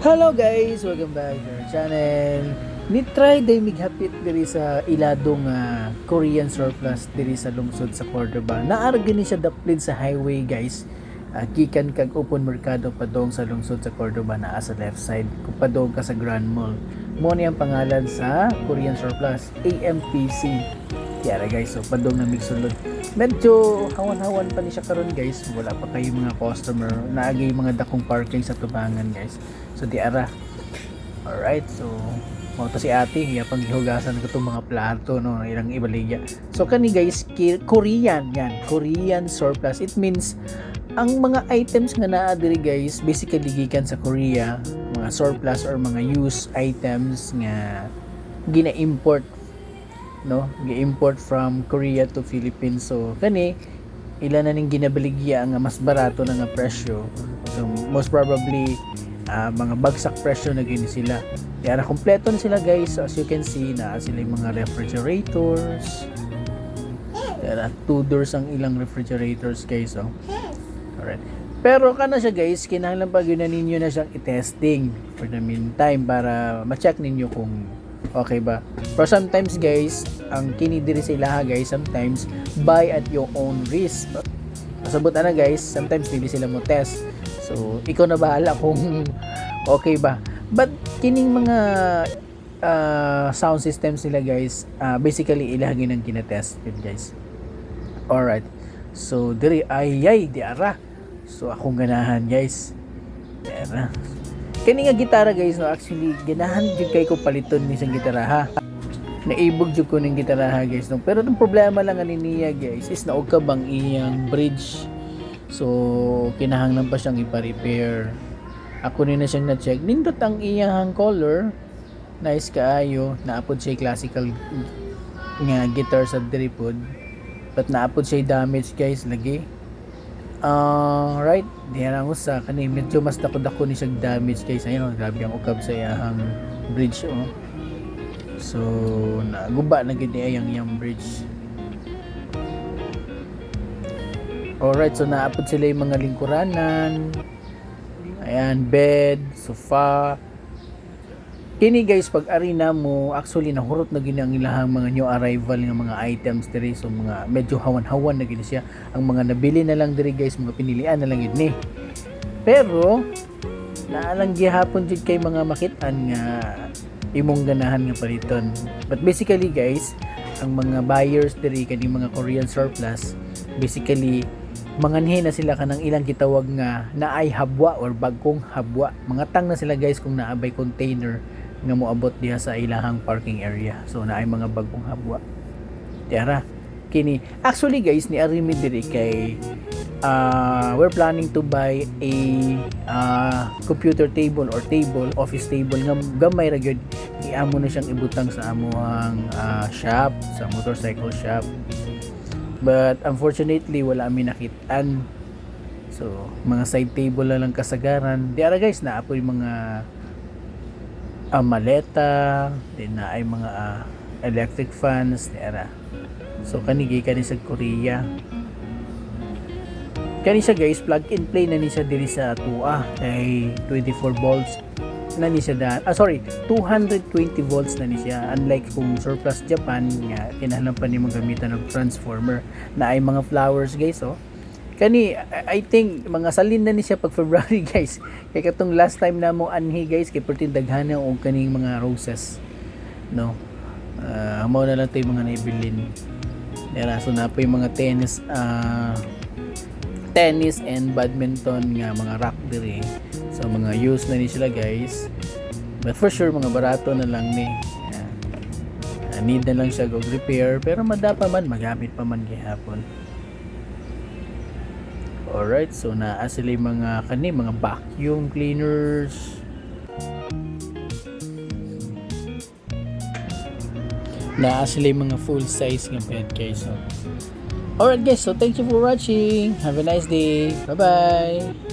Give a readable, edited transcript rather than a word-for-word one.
Hello guys! Welcome back to our channel. Ni-try day mighapit diri sa iladong Korean surplus diri sa lungsod sa Cordoba. Naara gani siya daplin sa highway guys. Gikan kag open merkado padong sa lungsod sa Cordoba naa sa left side. Kung padong ka sa Grand Mall. Mo ni ang pangalan sa Korean surplus, AMPC. Kaya guys, so padong na migsulod. Medyo hawan-hawan pa ni siya karon guys. Wala pa kayo mga customer. Naagay mga dakong parking sa tubangan guys. So di ara. Alright, so mo to si ate, iya pang gihugasan ko itong mga plato no, ilang ibaligya. So kani guys, Korean yan, Korean surplus. It means ang mga items nga naa diri guys, basically gikan sa Korea, mga surplus or mga used items nga gina-import no, gi-import from Korea to Philippines. So kani ilan na ning ginabaligya nga mas barato na nga presyo. So most probably mga bagsak presyo na gini sila. Kaya na kompleto na sila guys. So, as you can see na sila yung mga refrigerators. Kaya 2 doors ang ilang refrigerators guys. Oh. Alright. Pero kana siya guys, kinahanglan pa yun na ninyo na siyang i-testing for the meantime para ma-check ninyo kung okay ba. Pero sometimes guys, ang kinidiri sa ilaha guys, sometimes buy at your own risk. Masabot na guys, sometimes hindi sila mo test. So, ikaw na bahala kung okay ba. But, kining mga sound systems nila guys, basically ilahagin ang kinatest yun guys. Alright. So, diri ay di ara. So, akong ganahan guys. Diara. Kani nga gitara guys, no, actually, ganahan jud kay ko paliton ni sang gitara ha. Naibog jud ko ning gitara ha guys. No? Pero ang problema lang ani niya guys is naog ka bang iyang bridge. So, kinahanglan pa siyang ipa-repair. Ako na siyang na-check. Nindot ang iyang color. Nice kaayo. Naapod siya classical nga guitar sa diripod. But naapod siya damage guys lagi. Right. Diyan ang usa. Kani medyo mas dako-dako ni siya damage guys. Ayun, grabe ang ukab sa iyang bridge. Oh. So, naguba na gid niya yung bridge. Alright, so naapod sila yung mga lingkuranan. Ayan, bed, sofa. Kini guys, pag arena mo, actually nahurot na gini ang ilahang mga new arrival ng mga items diri. So mga medyo hawan-hawan na gini siya. Ang mga nabili na lang diri guys, mga pinilian na lang yun ni. Pero, naalang gihapon jud kay mga makitaan nga imong ganahan nga paliton. But basically guys, ang mga buyers diri kani mga Korean surplus, basically manganhi na sila kanang ilang gitawag nga naay habwa or bagkong habwa. Mga tang na sila guys kung naabay container nga moabot diha sa ilahang parking area. So naay mga bagkong habwa. Tara, kini actually guys ni Arimi diri kay we're planning to buy a computer table or office table nga gamay ra gyud. Iamo na siyang ibutang sa amuhang shop, sa motorcycle shop. But unfortunately wala mi nakitaan. So mga side table lang kasagaran. Di ara guys naapoy mga maleta, din na ay mga electric fans di ara. So kanigi kani sa Korea. Kani siya guys plug and play na ni siya diri sa tuwa kay 24 volts na ni siya 220 volts na ni siya, unlike kung surplus Japan nga kinahanglan pa nimo gamitan og transformer na ay mga flowers guys. Oh kani I think mga salin na ni siya pag February guys, kay katong last time na mo anhi guys kay pertin daghan na og kaning mga roses no. Mao na lang tay mga naibilin dira. So na pa yung mga tennis and badminton nga mga rack diri. So mga use na ni sila guys. But for sure mga barato na lang ni. Need na lang siya og repair pero madapa man magamit pa man gihapon. Alright, so naa sila mga mga vacuum cleaners. Naa sila mga full size nga bed guys. So. Alright guys, so thank you for watching. Have a nice day. Bye bye.